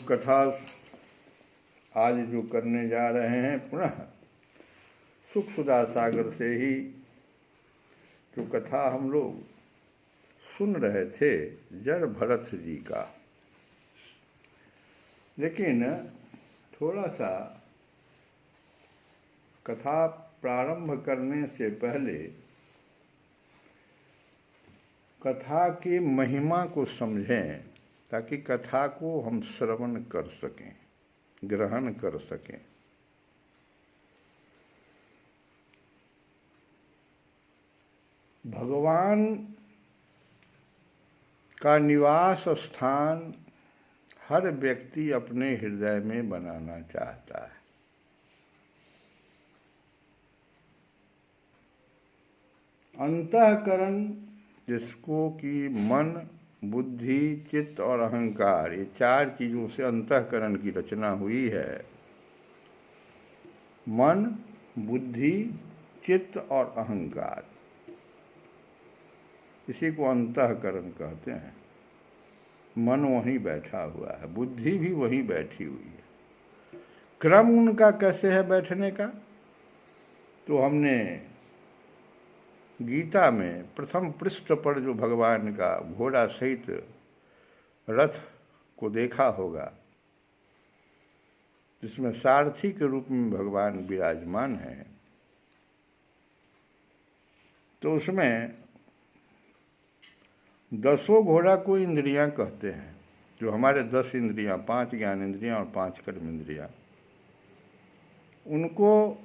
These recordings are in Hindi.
लोग कथा आज जो करने जा रहे हैं पुनः सुख सुधा सागर से ही जो कथा हम लोग सुन रहे थे जड़ भरत जी का, लेकिन थोड़ा सा कथा प्रारंभ करने से पहले कथा की महिमा को समझें ताकि कथा को हम श्रवण कर सकें, ग्रहण कर सकें। भगवान का निवास स्थान हर व्यक्ति अपने हृदय में बनाना चाहता है। अंतःकरण जिसको कि मन, बुद्धि, चित्त और अहंकार, ये चार चीजों से अंतःकरण की रचना हुई है। मन, बुद्धि, चित्त और अहंकार, इसी को अंतःकरण कहते हैं। मन वहीं बैठा हुआ है, बुद्धि भी वहीं बैठी हुई है। क्रम उनका कैसे है बैठने का, तो हमने गीता में प्रथम पृष्ठ पर जो भगवान का घोड़ा सहित रथ को देखा होगा, जिसमें सारथी के रूप में भगवान विराजमान हैं, तो उसमें 10 घोड़ा को इंद्रियां कहते हैं। जो हमारे 10 इंद्रियां, 5 ज्ञान इंद्रियां और 5 कर्म इंद्रियां, उनको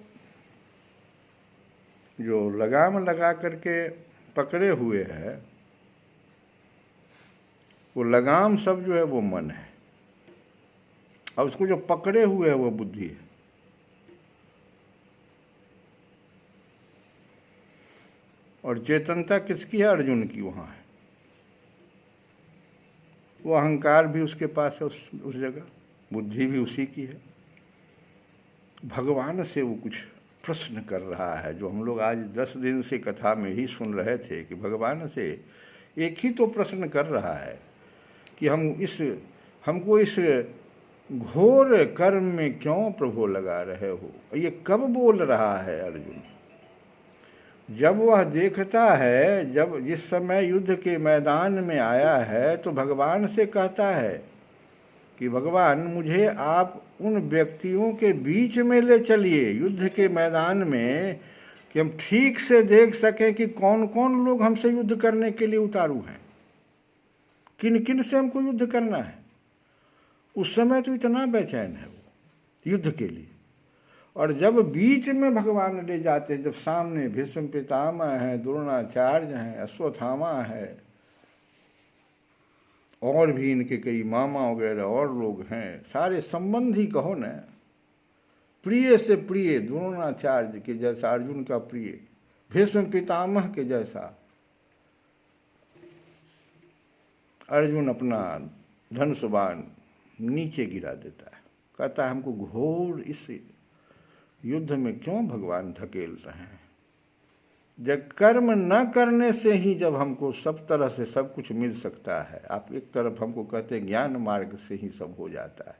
जो लगाम लगा करके पकड़े हुए है, वो लगाम सब जो है वो मन है, और उसको जो पकड़े हुए है वो बुद्धि है। और चेतनता किसकी है? अर्जुन की वहां है। वो अहंकार भी उसके पास है, उस जगह बुद्धि भी उसी की है। भगवान से वो कुछ प्रश्न कर रहा है, जो हम लोग आज 10 दिन से कथा में ही सुन रहे थे कि भगवान से एक ही तो प्रश्न कर रहा है कि हमको इस घोर कर्म में क्यों प्रभु लगा रहे हो। ये कब बोल रहा है अर्जुन? जब वह देखता है, जब जिस समय युद्ध के मैदान में आया है, तो भगवान से कहता है कि भगवान मुझे आप उन व्यक्तियों के बीच में ले चलिए युद्ध के मैदान में, कि हम ठीक से देख सकें कि कौन कौन लोग हमसे युद्ध करने के लिए उतारू हैं, किन किन से हमको युद्ध करना है। उस समय तो इतना बेचैन है वो युद्ध के लिए। और जब बीच में भगवान ले जाते हैं, जब सामने भीष्म पितामह हैं, द्रोणाचार्य हैं, अश्वत्थामा है, और भी इनके कई मामा वगैरह और लोग हैं, सारे संबंधी कहो न, प्रिय से प्रिय द्रोणाचार्य के जैसा अर्जुन का प्रिय, भीष्म पितामह के जैसा अर्जुन अपना धनुष बाण नीचे गिरा देता है। कहता है हमको घोर इस युद्ध में क्यों भगवान धकेल रहे हैं। जब कर्म न करने से ही जब हमको सब तरह से सब कुछ मिल सकता है, आप एक तरफ हमको कहते हैं ज्ञान मार्ग से ही सब हो जाता है,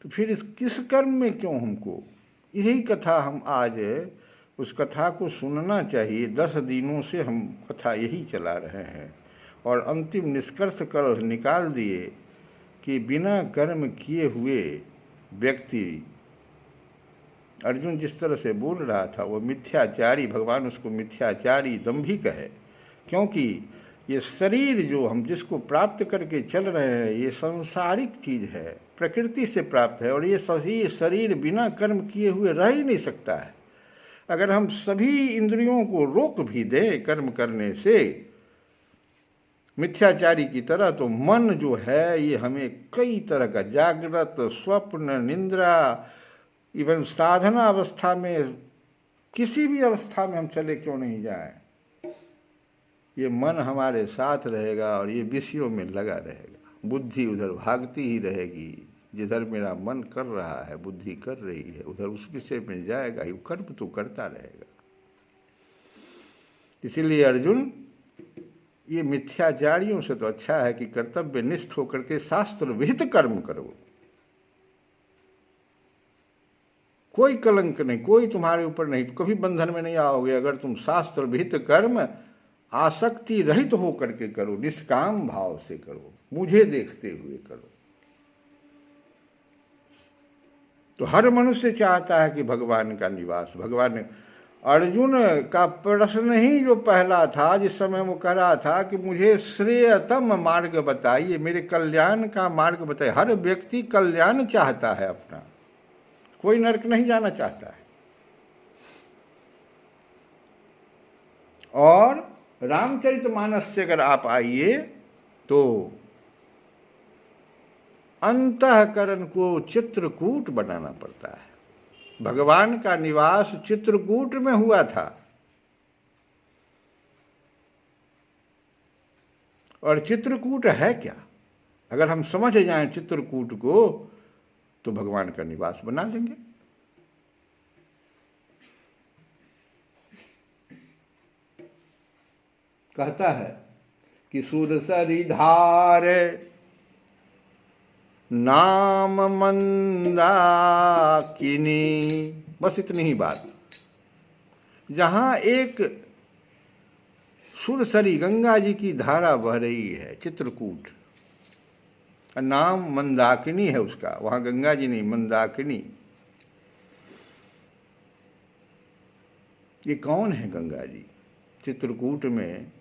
तो फिर इस किस कर्म में क्यों हमको। यही कथा हम आज उस कथा को सुनना चाहिए। 10 दिनों से हम कथा यही चला रहे हैं और अंतिम निष्कर्ष कल निकाल दिए कि बिना कर्म किए हुए व्यक्ति, अर्जुन जिस तरह से बोल रहा था वो मिथ्याचारी, भगवान उसको मिथ्याचारी दंभिक है। क्योंकि ये शरीर जो हम जिसको प्राप्त करके चल रहे हैं, ये सांसारिक चीज़ है, प्रकृति से प्राप्त है, और ये सही शरीर बिना कर्म किए हुए रह ही नहीं सकता है। अगर हम सभी इंद्रियों को रोक भी दें कर्म करने से मिथ्याचारी की तरह, तो मन जो है ये हमें कई तरह का जागृत, स्वप्न, निद्रा, इवन साधना अवस्था में, किसी भी अवस्था में हम चले क्यों नहीं जाएं, ये मन हमारे साथ रहेगा और ये विषयों में लगा रहेगा। बुद्धि उधर भागती ही रहेगी, जिधर मेरा मन कर रहा है, बुद्धि कर रही है, उधर उस विषय में जाएगा ही, कर्म तो करता रहेगा। इसीलिए अर्जुन ये मिथ्याचारियों से तो अच्छा है कि कर्तव्यनिष्ठ होकर के शास्त्र विहित कर्म करो। कोई कलंक नहीं, कोई तुम्हारे ऊपर नहीं, कभी बंधन में नहीं आओगे अगर तुम शास्त्र विहित कर्म आसक्ति रहित होकर के करो, निष्काम भाव से करो, मुझे देखते हुए करो। तो हर मनुष्य चाहता है कि भगवान का निवास, भगवान। अर्जुन का प्रश्न ही जो पहला था, जिस समय वो कह रहा था कि मुझे श्रेयतम मार्ग बताइए, मेरे कल्याण का मार्ग बताइए। हर व्यक्ति कल्याण चाहता है अपना, कोई नरक नहीं जाना चाहता है। और रामचरितमानस से अगर आप आइए तो अंतःकरण को चित्रकूट बनाना पड़ता है। भगवान का निवास चित्रकूट में हुआ था, और चित्रकूट है क्या? अगर हम समझ जाएं चित्रकूट को तो भगवान का निवास बना लेंगे। कहता है कि सुरसरी धार नाम मंदाकिनी, बस इतनी ही बात। जहां एक सुरसरी गंगा जी की धारा बह रही है, चित्रकूट, नाम मंदाकिनी है उसका, वहां गंगा जी नहीं, मंदाकिनी। ये कौन है गंगा जी? चित्रकूट में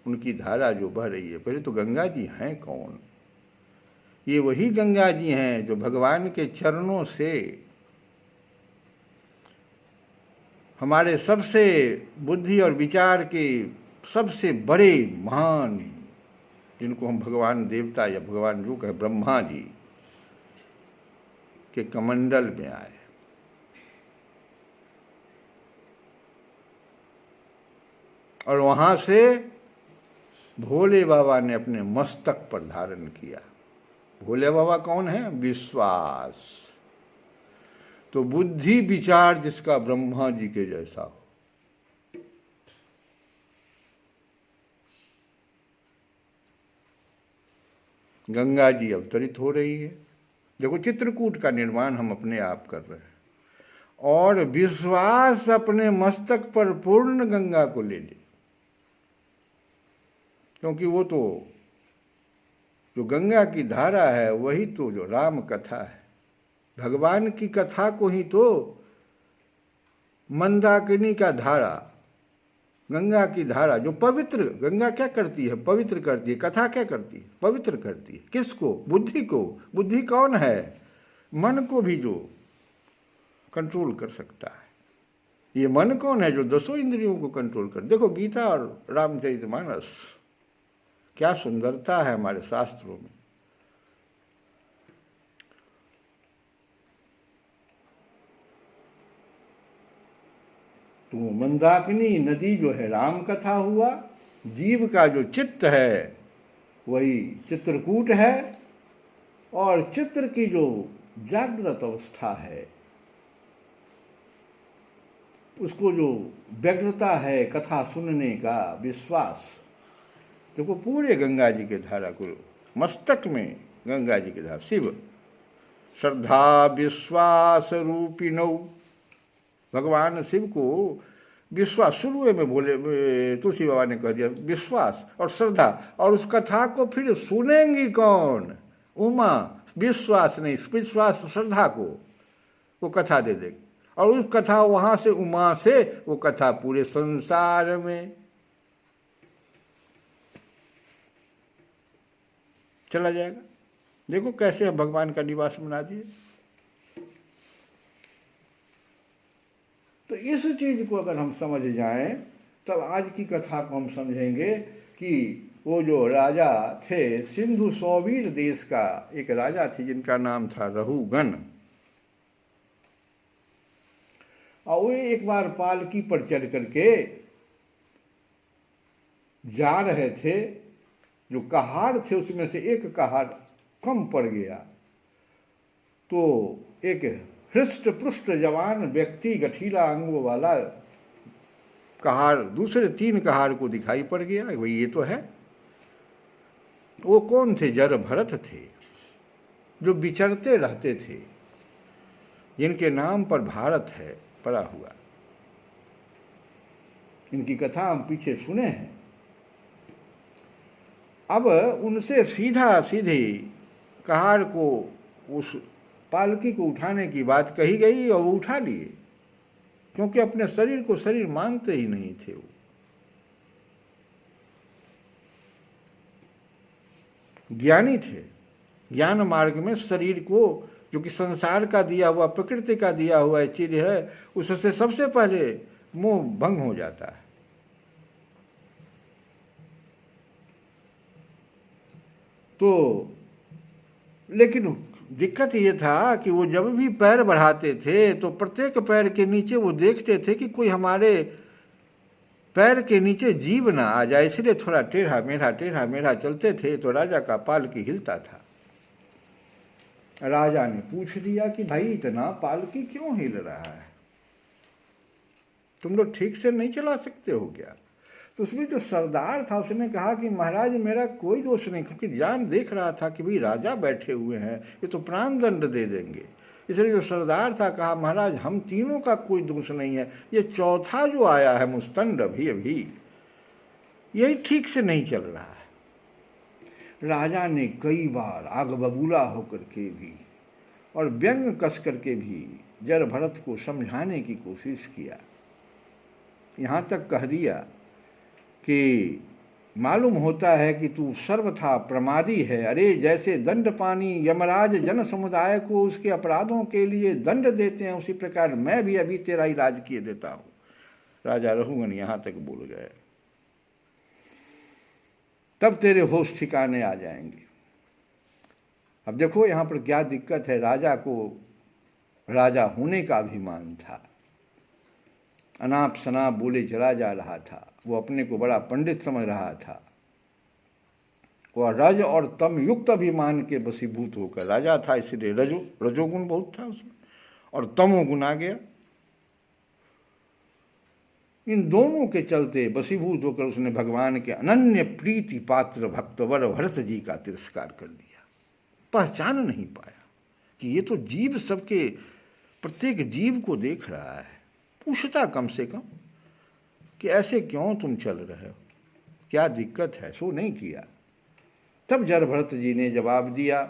उनकी धारा जो बह रही है, पहले तो गंगा जी हैं कौन? ये वही गंगा जी हैं जो भगवान के चरणों से हमारे सबसे बुद्धि और विचार के सबसे बड़े महान, जिनको हम भगवान देवता या भगवान जो कहे, ब्रह्मा जी के कमंडल में आए। और वहां से भोले बाबा ने अपने मस्तक पर धारण किया। भोले बाबा कौन है? विश्वास। तो बुद्धि विचार जिसका ब्रह्मा जी के जैसा हो, गंगा जी अवतरित हो रही है। देखो, चित्रकूट का निर्माण हम अपने आप कर रहे हैं, और विश्वास अपने मस्तक पर पूर्ण गंगा को ले ले, क्योंकि वो तो जो गंगा की धारा है वही तो जो राम कथा है, भगवान की कथा को ही तो मंदाकिनी का धारा, गंगा की धारा जो पवित्र, गंगा क्या करती है? पवित्र करती है। कथा क्या करती है? पवित्र करती है। किसको? बुद्धि को। बुद्धि कौन है? मन को भी जो कंट्रोल कर सकता है। ये मन कौन है? जो 10 इंद्रियों को कंट्रोल कर। देखो, गीता और रामचरितमानस, क्या सुंदरता है हमारे शास्त्रों में। तो मंदाकिनी नदी जो है राम कथा हुआ, जीव का जो चित्त है वही चित्रकूट है, और चित्र की जो जागृत अवस्था है, उसको जो व्यग्रता है कथा सुनने का, विश्वास। देखो, पूरे गंगा जी के धारा को मस्तक में, गंगा जी के धारा, शिव श्रद्धा विश्वास रूपिणौ, भगवान शिव को विश्वास, शुरू में बोले तुलसी बाबा ने कह दिया, विश्वास और श्रद्धा। और उस कथा को फिर सुनेंगी कौन? उमा। विश्वास नहीं, विश्वास श्रद्धा को वो कथा दे देगी, और उस कथा वहां से, उमा से वो कथा पूरे संसार में चला जाएगा। देखो कैसे भगवान का निवास बना दिए। तो इस चीज को अगर हम समझ जाएं, तब आज की कथा को हम समझेंगे कि वो जो राजा थे, सिंधु सौवीर देश का एक राजा थे जिनका नाम था रहुगण, और वे एक बार पालकी पर चढ़ करके जा रहे थे। जो कहार थे उसमें से एक कहार कम पड़ गया, तो एक हृष्ट पुष्ट जवान व्यक्ति, गठीला अंगों वाला कहार दूसरे 3 कहार को दिखाई पड़ गया। भाई ये तो है, वो कौन थे? जर भरत थे, जो विचरते रहते थे, जिनके नाम पर भारत है पड़ा हुआ। इनकी कथा हम पीछे सुने हैं। अब उनसे सीधा सीधी कहार को उस पालकी को उठाने की बात कही गई और वो उठा लिए, क्योंकि अपने शरीर को शरीर मानते ही नहीं थे। वो ज्ञानी थे, ज्ञान मार्ग में शरीर को, जो कि संसार का दिया हुआ, प्रकृति का दिया हुआ चीज है, उससे सबसे पहले मोह भंग हो जाता है। तो लेकिन दिक्कत ये था कि वो जब भी पैर बढ़ाते थे तो प्रत्येक पैर के नीचे वो देखते थे कि कोई हमारे पैर के नीचे जीव ना आ जाए, इसलिए थोड़ा टेढ़ा मेढ़ा चलते थे, तो राजा का पालकी हिलता था। राजा ने पूछ दिया कि भाई इतना पालकी क्यों हिल रहा है, तुम लोग ठीक से नहीं चला सकते हो क्या? तो उसमें जो सरदार था उसने कहा कि महाराज मेरा कोई दोष नहीं, क्योंकि जान देख रहा था कि भाई राजा बैठे हुए हैं, ये तो प्राण दंड दे देंगे। इसलिए जो सरदार था कहा महाराज हम तीनों का कोई दोष नहीं है, ये चौथा जो आया है मुस्तंड अभी यही ठीक से नहीं चल रहा है। राजा ने कई बार आग बबूला होकर के भी और व्यंग कस करके भी जर भरत को समझाने की कोशिश किया। यहाँ तक कह दिया कि मालूम होता है कि तू सर्वथा प्रमादी है। अरे जैसे दंड पानी यमराज जन समुदाय को उसके अपराधों के लिए दंड देते हैं, उसी प्रकार मैं भी अभी तेरा इलाज किए देता हूं। राजा रघुगण यहाँ तक बोल गए, तब तेरे होश ठिकाने आ जाएंगे। अब देखो यहाँ पर क्या दिक्कत है। राजा को राजा होने का अभिमान था, अनाप शनाप बोले चला जा रहा था, वो अपने को बड़ा पंडित समझ रहा था, वह रज और तम युक्त अभिमान के वशीभूत होकर राजा था, इसलिए रजोगुण बहुत था उसमें और तमोगुण आ गया। इन दोनों के चलते वशीभूत होकर उसने भगवान के अनन्य प्रीति पात्र भक्तवर भरत जी का तिरस्कार कर दिया। पहचान नहीं पाया कि ये तो जीव सबके, प्रत्येक जीव को देख रहा है, पूछता कम से कम कि ऐसे क्यों तुम चल रहे हो, क्या दिक्कत है, सो नहीं किया। तब जर भरत जी ने जवाब दिया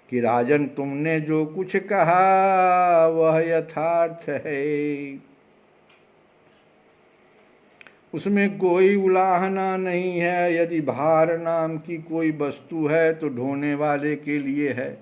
कि राजन तुमने जो कुछ कहा वह यथार्थ है, उसमें कोई उलाहना नहीं है। यदि भार नाम की कोई वस्तु है तो ढोने वाले के लिए है,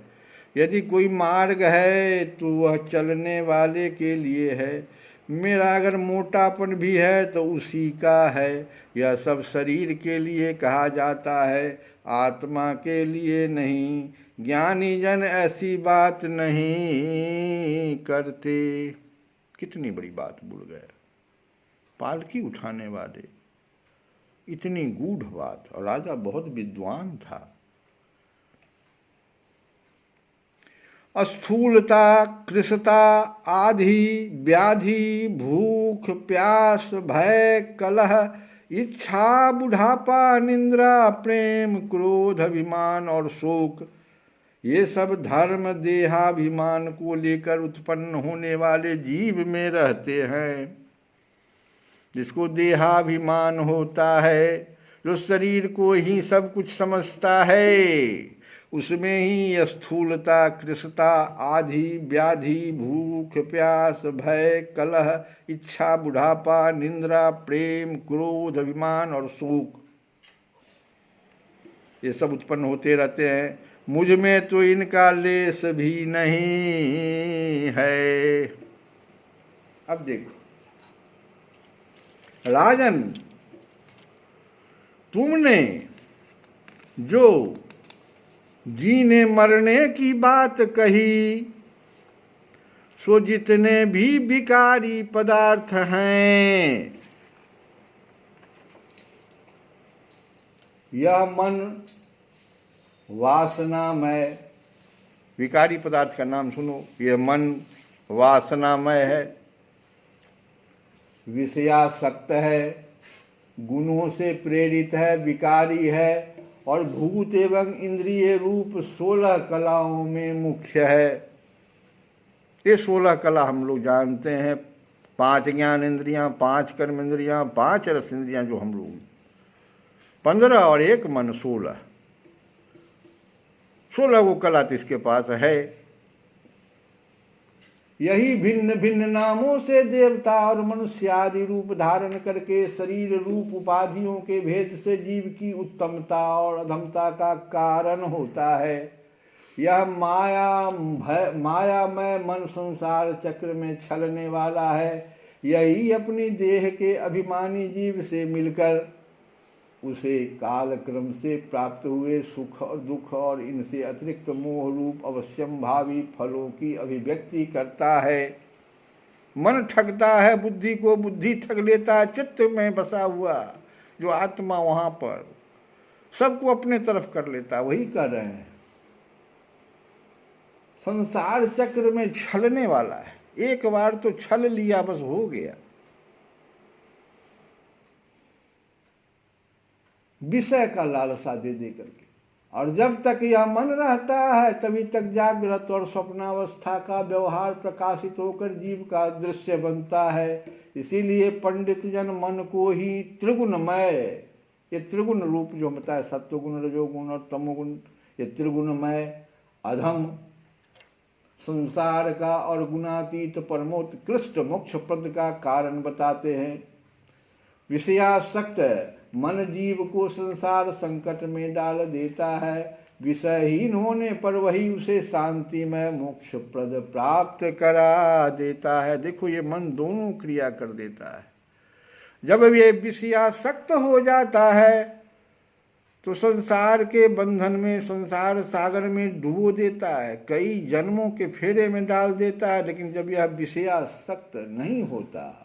यदि कोई मार्ग है तो वह चलने वाले के लिए है। मेरा अगर मोटापन भी है तो उसी का है। यह सब शरीर के लिए कहा जाता है, आत्मा के लिए नहीं। ज्ञानी जन ऐसी बात नहीं करते। कितनी बड़ी बात बोल गए, पालकी उठाने वाले, इतनी गूढ़ बात। और राजा बहुत विद्वान था। स्थूलता, कृशता, आधि, व्याधि, भूख, प्यास, भय, कलह, इच्छा, बुढ़ापा, निंद्रा, प्रेम, क्रोध, अभिमान और शोक, ये सब धर्म देहाभिमान को लेकर उत्पन्न होने वाले जीव में रहते हैं। जिसको देहाभिमान होता है, जो शरीर को ही सब कुछ समझता है, उसमें ही स्थूलता, कृशता, आधि, व्याधि, भूख, प्यास, भय, कलह, इच्छा, बुढ़ापा, निंद्रा, प्रेम, क्रोध, अभिमान और शोक, ये सब उत्पन्न होते रहते हैं। मुझ में तो इनका लेस भी नहीं है। अब देखो राजन, तुमने जो जीने मरने की बात कही, सो जितने भी विकारी पदार्थ हैं, यह मन वासनामय, विकारी पदार्थ का नाम सुनो, यह मन वासनामय है, विषयासक्त है, गुणों से प्रेरित है, विकारी है और भूत एवं इंद्रिय रूप 16 कलाओं में मुख्य है। ये 16 कला हम लोग जानते हैं, 5 ज्ञान इंद्रियां, 5 कर्म इंद्रियां, 5 रस इंद्रियां, जो हम लोग 15 और 1 मन 16 वो कला तो इसके पास है। यही भिन्न भिन्न नामों से देवता और मनुष्य आदि रूप धारण करके शरीर रूप उपाधियों के भेद से जीव की उत्तमता और अधमता का कारण होता है। यह मायामय मन संसार चक्र में छलने वाला है। यही अपनी देह के अभिमानी जीव से मिलकर उसे काल क्रम से प्राप्त हुए सुख और दुख और इनसे अतिरिक्त मोह रूप अवश्यम भावी फलों की अभिव्यक्ति करता है। मन ठगता है बुद्धि को, बुद्धि ठग लेता है चित्त में बसा हुआ जो आत्मा, वहां पर सबको अपने तरफ कर लेता। वही कर रहे हैं, संसार चक्र में छलने वाला है। एक बार तो छल लिया, बस हो गया। विषय का लालसा दे दे करके, और जब तक यह मन रहता है तभी तक जागृत और स्वप्नावस्था का व्यवहार प्रकाशित होकर जीव का दृश्य बनता है। इसीलिए पंडित जन मन को ही त्रिगुणमय, ये त्रिगुण रूप जो होता है, सत्वगुण, रजोगुण और तमोगुण, ये त्रिगुणमय अधम संसार का और गुणातीत परमोत्कृष्ट मोक्ष पद का कारण बताते हैं। विषयासक्त मन जीव को संसार संकट में डाल देता है। विषयहीन होने पर वही उसे शांतिमय मोक्ष प्रद प्राप्त करा देता है। देखो, ये मन दोनों क्रिया कर देता है। जब ये विषयासक्त हो जाता है तो संसार के बंधन में, संसार सागर में डुबो देता है, कई जन्मों के फेरे में डाल देता है। लेकिन जब यह विषयासक्त नहीं होता,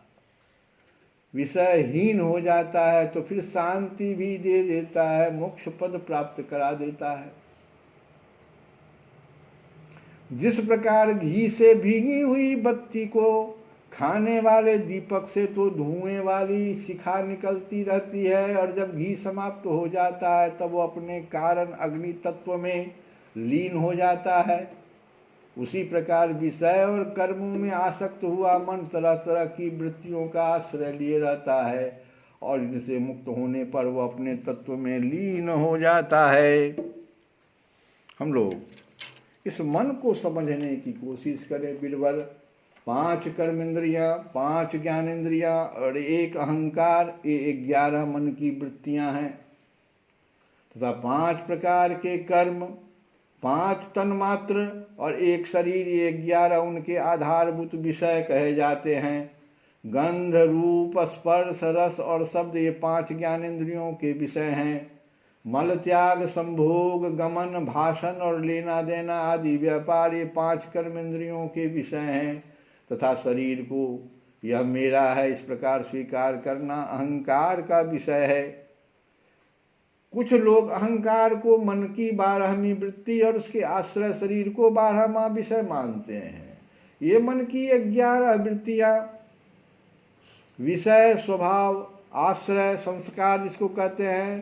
विषयहीन हो जाता है, तो फिर शांति भी दे देता है, मोक्ष पद प्राप्त करा देता है। जिस प्रकार घी से भीगी हुई बत्ती को खाने वाले दीपक से तो धुएं वाली शिखा निकलती रहती है, और जब घी समाप्त हो जाता है तब वो अपने कारण अग्नि तत्व में लीन हो जाता है। उसी प्रकार विषय और कर्मों में आसक्त हुआ मन तरह तरह की वृत्तियों का आश्रय लिए रहता है, और इनसे मुक्त होने पर वो अपने तत्व में लीन हो जाता है। हम लोग इस मन को समझने की कोशिश करें। बिरबल 5 कर्म इंद्रियां, 5 ज्ञान इंद्रियां और 1 अहंकार, ये 11 मन की वृत्तियां हैं, तथा 5 प्रकार के कर्म, 5 तन्मात्र और 1 शरीर, ये 11 उनके आधारभूत विषय कहे जाते हैं। गंध, रूप, स्पर्श, रस और शब्द, ये 5 ज्ञानेंद्रियों के विषय हैं। मल त्याग, संभोग, गमन, भाषण और लेना देना आदि व्यापार, ये 5 कर्मेंद्रियों के विषय हैं। तथा शरीर को यह मेरा है इस प्रकार स्वीकार करना अहंकार का विषय है। कुछ लोग अहंकार को मन की 12वीं वृत्ति और उसके आश्रय शरीर को 12वां विषय मानते हैं। ये मन की 11 वृत्तियां, विषय, स्वभाव, आश्रय, संस्कार जिसको कहते हैं,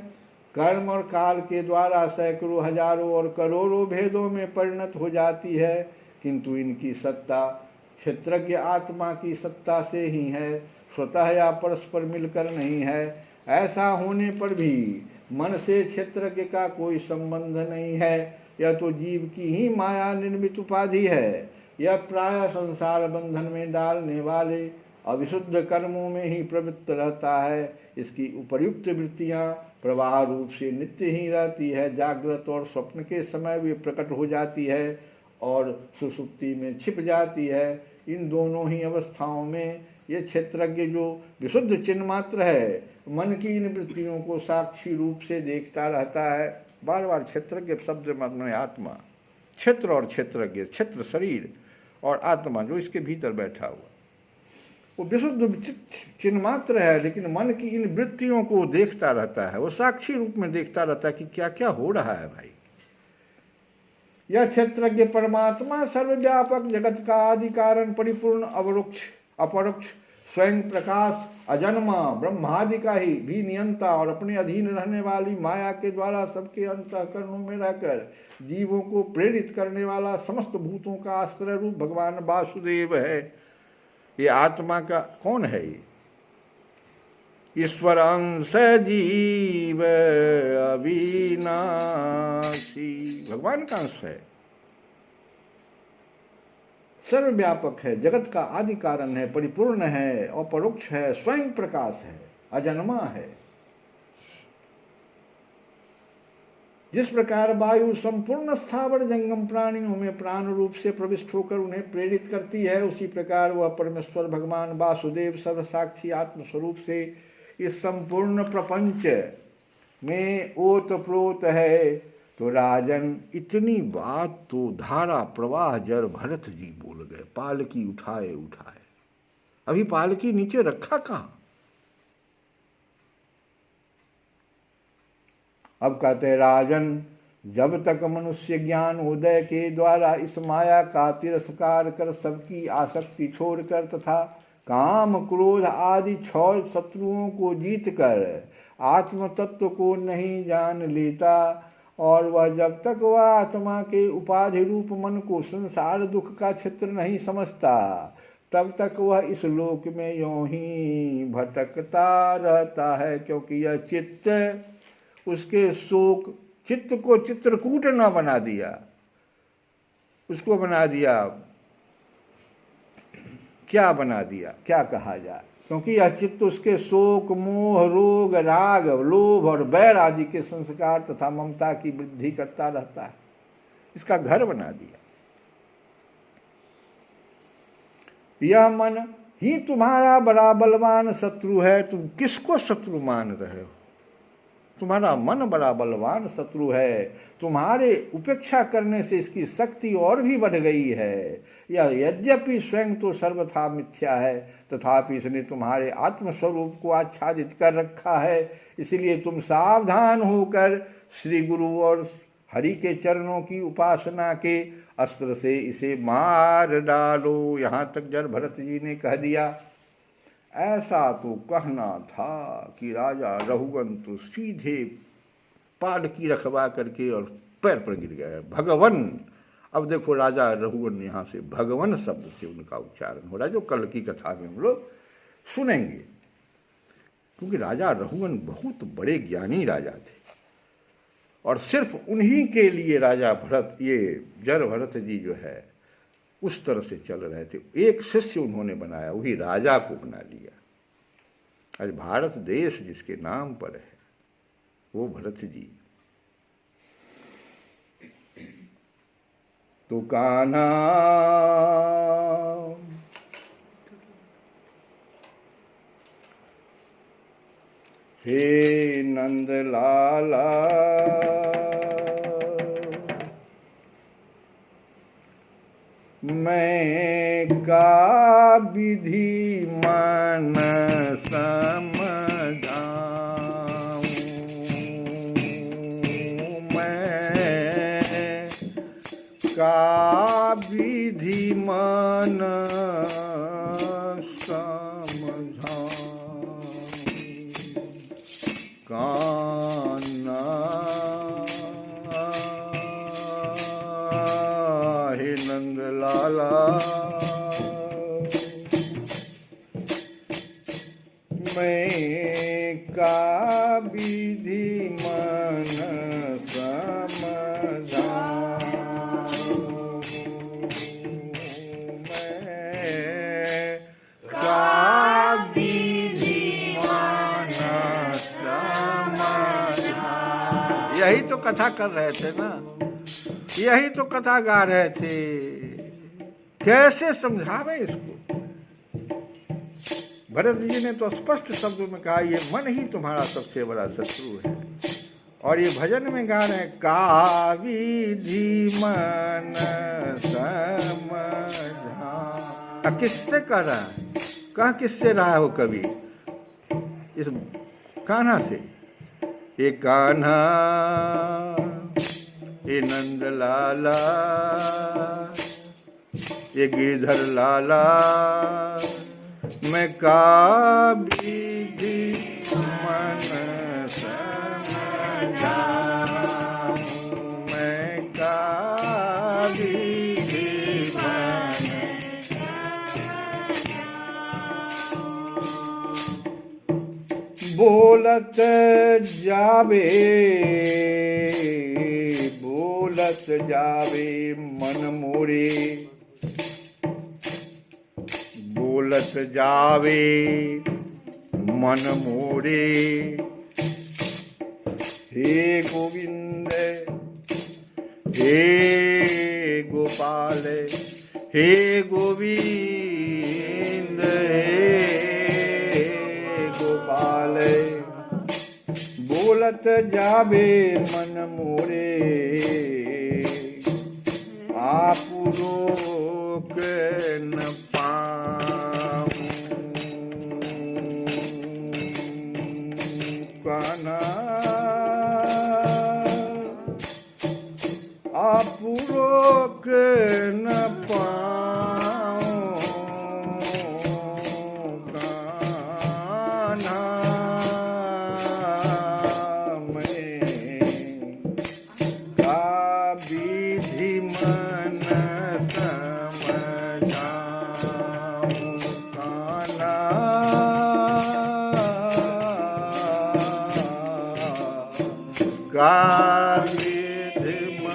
कर्म और काल के द्वारा सैकड़ों, हजारों और करोड़ों भेदों में परिणत हो जाती है, किंतु इनकी सत्ता क्षेत्रज्ञ आत्मा की सत्ता से ही है, स्वतः या परस्पर मिलकर नहीं है। ऐसा होने पर भी मन से क्षेत्रज्ञ का कोई संबंध नहीं है। यह तो जीव की ही माया निर्मित उपाधि है। यह प्राय संसार बंधन में डालने वाले अविशुद्ध कर्मों में ही प्रवृत्त रहता है। इसकी उपर्युक्त वृत्तियां प्रवाह रूप से नित्य ही रहती है। जागृत और स्वप्न के समय वे प्रकट हो जाती है और सुषुप्ति में छिप जाती है। इन दोनों ही अवस्थाओं में ये क्षेत्रज्ञ जो विशुद्ध चिन्ह मात्र है, मन की इन वृत्तियों को साक्षी रूप से देखता रहता है। बार बार क्षेत्रज्ञ शब्द में आत्मा, क्षेत्र और क्षेत्रज्ञ, क्षेत्र शरीर और आत्मा जो इसके भीतर बैठा हुआ, वो विशुद्ध चिन्ह मात्र है, लेकिन मन की इन वृत्तियों को देखता रहता है। वो साक्षी रूप में देखता रहता है कि क्या क्या हो रहा है भाई। यह क्षेत्रज्ञ परमात्मा सर्वव्यापक जगत का आदि कारण, परिपूर्ण, अपरोक्ष, स्वयं प्रकाश, अजन्मा, ब्रह्मादि का ही भी नियंता और अपने अधीन रहने वाली माया के द्वारा सबके अंतःकरणों में रहकर जीवों को प्रेरित करने वाला समस्त भूतों का आश्रय रूप भगवान वासुदेव है। ये आत्मा का कौन है? ये ईश्वर अंश जीव अविनाशी, भगवान का अंश है, सर्वव्यापक है, जगत का आदि कारण है, परिपूर्ण है, अपरोक्ष है, स्वयं प्रकाश है, अजन्मा है। जिस प्रकार वायु संपूर्ण स्थावर जंगम प्राणियों में प्राण रूप से प्रविष्ट होकर उन्हें प्रेरित करती है, उसी प्रकार वह परमेश्वर भगवान वासुदेव सर्वसाक्षी आत्मस्वरूप से इस संपूर्ण प्रपंच में ओतप्रोत है। तो राजन, इतनी बात तो धारा प्रवाह जर भरत जी बोल गए, पालकी उठाए उठाए। अभी पालकी नीचे रखा कहाँ? अब कहते राजन, जब तक मनुष्य ज्ञान उदय के द्वारा इस माया का तिरस्कार कर सबकी आसक्ति छोड़कर तथा काम क्रोध आदि 6 शत्रुओं को जीतकर आत्म तत्व को नहीं जान लेता, और वह जब तक वह आत्मा के उपाधि रूप मन को संसार दुख का क्षेत्र नहीं समझता, तब तक वह इस लोक में यूं ही भटकता रहता है। क्योंकि यह चित्त उसके शोक, चित्त को चित्रकूट न बना दिया, उसको बना दिया, क्या बना दिया, क्या कहा जाए, क्योंकि यह चित्त उसके शोक, मोह, रोग, राग, लोभ और बैर आदि के संस्कार तथा ममता की वृद्धि करता रहता है, इसका घर बना दिया। यह मन ही तुम्हारा बड़ा बलवान शत्रु है। तुम किसको शत्रु मान रहे हो? तुम्हारा मन बड़ा बलवान शत्रु है। तुम्हारे उपेक्षा करने से इसकी शक्ति और भी बढ़ गई है। यह यद्यपि स्वयं तो सर्वथा मिथ्या है, तथापि इसने तुम्हारे आत्मस्वरूप को आच्छादित कर रखा है। इसलिए तुम सावधान होकर श्री गुरु और हरि के चरणों की उपासना के अस्त्र से इसे मार डालो। यहाँ तक जब भरत जी ने कह दिया, ऐसा तो कहना था कि राजा रघुवन तो सीधे पालकी रखवा करके और पैर पर गिर गए, भगवन। अब देखो राजा रघुवन, यहाँ से भगवन शब्द से उनका उच्चारण हो रहा है, जो कल की कथा में हम लोग सुनेंगे। क्योंकि राजा रघुवन बहुत बड़े ज्ञानी राजा थे, और सिर्फ उन्हीं के लिए राजा भरत, ये जर भरत जी जो है, उस तरह से चल रहे थे। एक शिष्य उन्होंने बनाया, वही राजा को बना लिया। आज भारत देश जिसके नाम पर है वो भरत जी। तो कान्हा हे नंद लाला, मैं का विधि मन समझाऊं, मैं का विधि मन समझाऊं। कान्हा हे नंद लाला, मैं का विधि मन समझाऊं, मैं का विधि मन समझाऊं। यही तो कथा कर रहे थे ना, यही तो कथा गा रहे थे। कैसे समझावे इसको? भरत जी ने तो स्पष्ट शब्दों में कहा, ये मन ही तुम्हारा सबसे बड़ा शत्रु है। और ये भजन में गा रहे हैं, का विधि मन समझा। किससे कह रहा है? कह किससे रहा है वो कवि? इस कान्हा से। ये कान्हा, ये नंद लाला, ये गिरधर लाला, मैं का विधि मन समझाऊं, मैं का विधि मन बोलत जावे, बोलत जावे मन मोरे, बोलत जावे मन मोरे। हे गोविंद हे गोपाल, हे गोविंद हे गोपाल, बोलत जावे मन मोरे, आप रोक न पाऊं कान्हा, आप रोक न पाऊं कान्हा, मैं का विधि मन समझाऊं कान्हा, का विधि मन।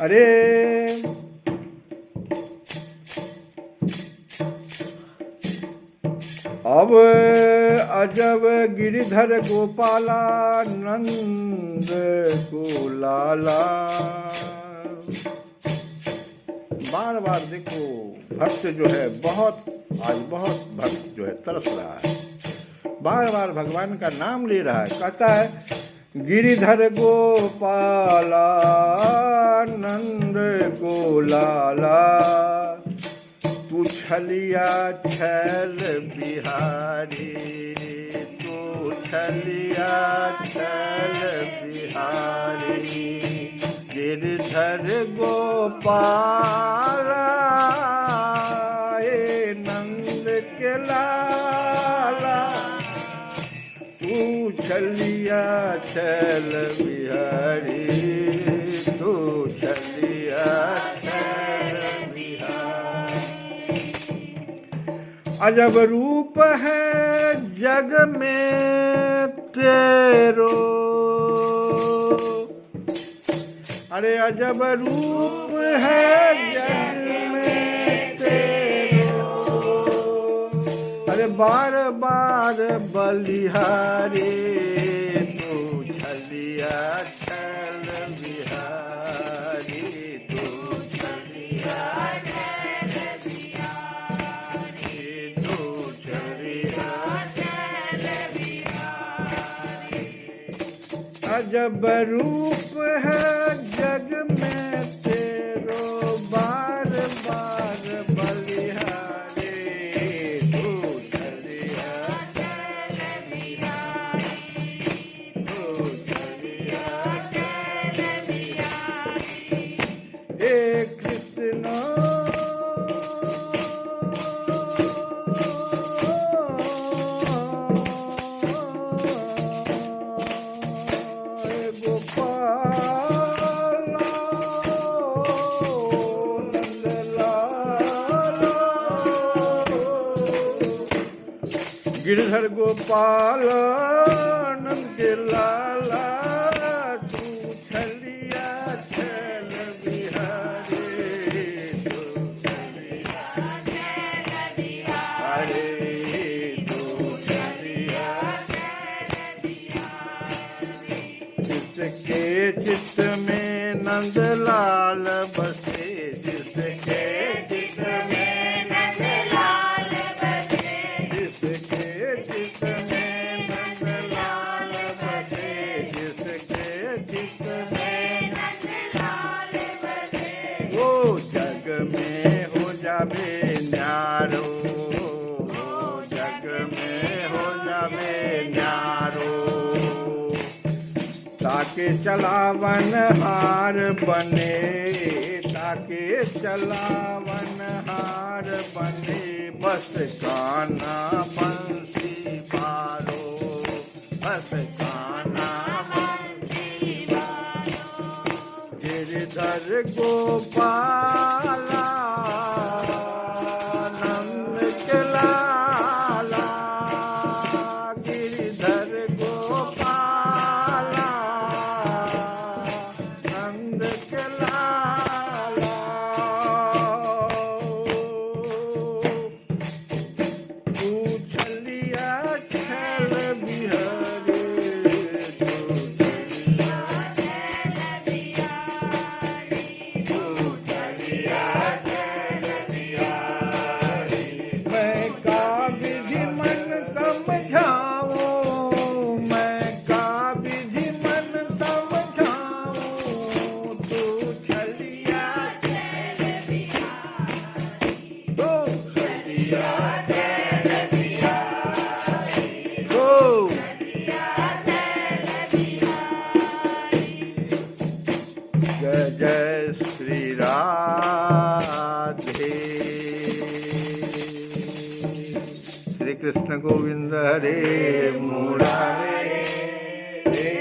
अरे अब अजब गिरिधर गोपाला नंद को लाला, बार बार देखो भक्त जो है बहुत, आज बहुत भक्त जो है तरस रहा है, बार बार भगवान का नाम ले रहा है, कहता है गिरिधर गोपाला नंद को लाला, तू छलिया छल बिहारी, तू छलिया छल बिहारी, गिरधर गोपाला ए नंद के लाला, तू छलिया छल बिहारी, तू छलिया छल बिहारी। अजब रूप है जग में तेरो, अरे अजब रूप है जग में तेरो, अरे बार बार बलिहारी, तू छलिया छल बिहारी, तू छलिया छल बिहारी, तू छलिया छल बिहारी। अजब रूप है जग में तेरो, बार बार बलिहारी, तू छलिया छल बिहारी, तू छलिया छल बिहारी। हे कृष्ण गिरधर गोपाल नंद के लाला, तू छलिया छल बिहारी, तू छलिया छल बिहारी, तू छलिया छल बिहारी। जिसके चित्त में नंद लाल बसे, जिसके चित्त में नंद लाल बसे, जिसके चित्त में नंद लाल बसे, जिसके चित्त में नंद लाल बसे, वो जग में हो जावे न्यारो, वो जग में हो जावे न्यारो, ताके चलावन हार बने, चलावनहार बने बस कान्हा बंसी बारो, बस कान्हा बंसी बारो। गिरधर गोपाला नंद के लाला, गिरधर गोपाला नंद के लाला। तू चलिया चल बिहारी, तू चलिया चल बिहारी, तू चलिया चल बिहारी। मैं का विधि मन समझाऊं, मैं का विधि मन समझाऊं, तू चलिया चल बिहारी, तू चलिया चल बिहारी, तू चलिया चल बिहारी। जय जय श्री राधे। श्री कृष्ण गोविंद हरे मुरारे, हे